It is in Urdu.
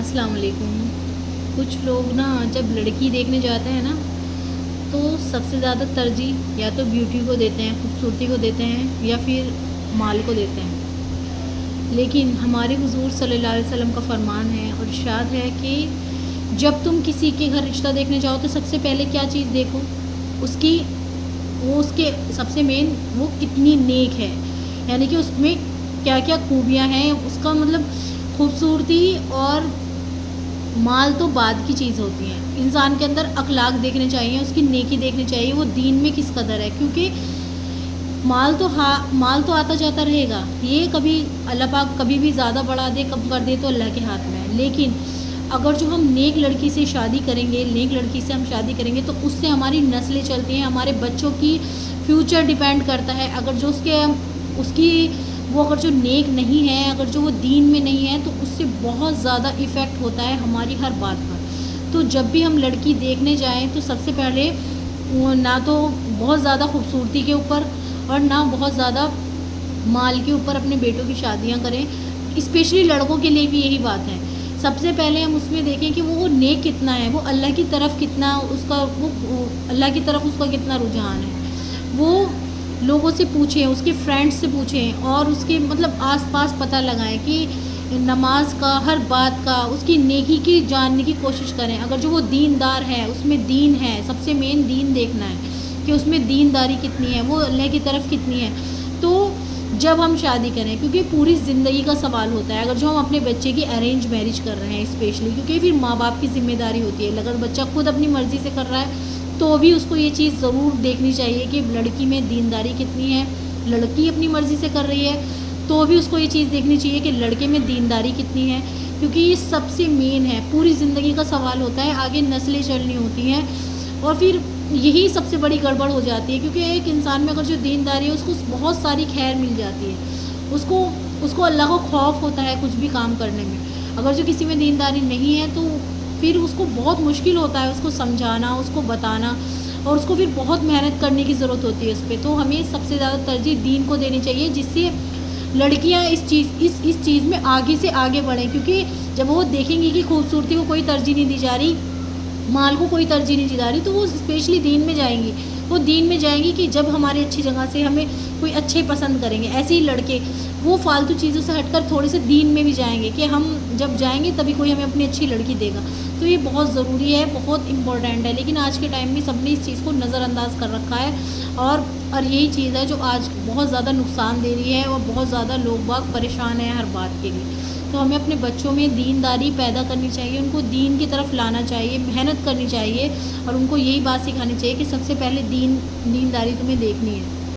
السلام علیکم۔ کچھ لوگ نا جب لڑکی دیکھنے جاتے ہیں نا تو سب سے زیادہ ترجیح یا تو بیوٹی کو دیتے ہیں، خوبصورتی کو دیتے ہیں، یا پھر مال کو دیتے ہیں۔ لیکن ہمارے حضور صلی اللہ علیہ وسلم کا فرمان ہے اور ارشاد ہے کہ جب تم کسی کے گھر رشتہ دیکھنے جاؤ تو سب سے پہلے کیا چیز دیکھو، اس کے سب سے مین وہ کتنی نیک ہے، یعنی کہ اس میں کیا کیا خوبیاں ہیں، اس کا مطلب خوبصورتی اور مال تو بعد کی چیز ہوتی ہیں۔ انسان کے اندر اخلاق دیکھنے چاہیے، اس کی نیکی دیکھنی چاہیے، وہ دین میں کس قدر ہے، کیونکہ مال تو آتا جاتا رہے گا، یہ کبھی اللہ پاک کبھی بھی زیادہ بڑھا دے کم کر دے تو اللہ کے ہاتھ میں ہے۔ لیکن اگر جو ہم نیک لڑکی سے شادی کریں گے، نیک لڑکی سے ہم شادی کریں گے تو اس سے ہماری نسلیں چلتی ہیں، ہمارے بچوں کی فیوچر ڈیپینڈ کرتا ہے۔ اگر جو وہ اگر جو نیک نہیں ہے، اگر جو وہ دین میں نہیں ہے تو اس سے بہت زیادہ ایفیکٹ ہوتا ہے ہماری ہر بات پر۔ تو جب بھی ہم لڑکی دیکھنے جائیں تو سب سے پہلے نہ تو بہت زیادہ خوبصورتی کے اوپر اور نہ بہت زیادہ مال کے اوپر اپنے بیٹوں کی شادیاں کریں۔ اسپیشلی لڑکوں کے لیے بھی یہی بات ہے، سب سے پہلے ہم اس میں دیکھیں کہ وہ نیک کتنا ہے، وہ اللہ کی طرف کتنا اللہ کی طرف اس کا کتنا رجحان ہے۔ وہ لوگوں سے پوچھیں، اس کے فرینڈس سے پوچھیں اور اس کے آس پاس پتہ لگائیں کہ نماز کا، ہر بات کا، اس کی نیکی کی جاننے کی کوشش کریں۔ اگر جو وہ دیندار ہے، اس میں دین ہے، سب سے مین دین دیکھنا ہے کہ اس میں دینداری کتنی ہے، وہ اللہ کی طرف کتنی ہے۔ تو جب ہم شادی کریں، کیونکہ پوری زندگی کا سوال ہوتا ہے، اگر جو ہم اپنے بچے کی ارینج میرج کر رہے ہیں اسپیشلی، کیونکہ پھر ماں باپ کی ذمہ داری ہوتی ہے، اگر بچہ خود اپنی مرضی سے کر رہا ہے تو بھی اس کو یہ چیز ضرور دیکھنی چاہیے کہ لڑکی میں دینداری کتنی ہے۔ لڑکی اپنی مرضی سے کر رہی ہے تو بھی اس کو یہ چیز دیکھنی چاہیے کہ لڑکے میں دینداری کتنی ہے، کیونکہ یہ سب سے مین ہے، پوری زندگی کا سوال ہوتا ہے، آگے نسلیں چلنی ہوتی ہیں اور پھر یہی سب سے بڑی گڑبڑ ہو جاتی ہے، کیونکہ ایک انسان میں اگر جو دینداری ہے اس کو بہت ساری خیر مل جاتی ہے، اس کو اللہ کا خوف ہوتا ہے کچھ بھی کام کرنے میں۔ اگر جو کسی میں دینداری نہیں ہے تو پھر اس کو بہت مشکل ہوتا ہے اس کو سمجھانا، اس کو بتانا، اور اس کو پھر بہت محنت کرنے کی ضرورت ہوتی ہے اس پہ۔ تو ہمیں سب سے زیادہ ترجیح دین کو دینی چاہیے، جس سے لڑکیاں اس چیز میں آگے سے آگے بڑھیں، کیونکہ جب وہ دیکھیں گی کہ خوبصورتی کو کوئی ترجیح نہیں دی جا رہی، مال کو کوئی ترجیح نہیں دی جا رہی، تو وہ اسپیشلی دین میں جائیں گی۔ وہ دین میں جائیں گی کہ جب ہمارے اچھی جگہ سے ہمیں کوئی اچھے پسند کریں گے، ایسے ہی لڑکے وہ فالتو چیزوں سے ہٹ کر تھوڑے سے دین میں بھی جائیں گے کہ ہم جب جائیں گے تبھی کوئی ہمیں اپنی اچھی لڑکی دے گا۔ تو یہ بہت ضروری ہے، بہت امپورٹنٹ ہے، لیکن آج کے ٹائم میں سب نے اس چیز کو نظر انداز کر رکھا ہے، اور یہی چیز ہے جو آج بہت زیادہ نقصان دے رہی ہے اور بہت زیادہ لوگ باگ پریشان ہیں ہر بات کے لیے۔ تو ہمیں اپنے بچوں میں دینداری پیدا کرنی چاہیے، ان کو دین کی طرف لانا چاہیے، محنت کرنی چاہیے، اور ان کو یہی بات سکھانی چاہیے کہ سب سے پہلے دینداری تمہیں دیکھنی ہے۔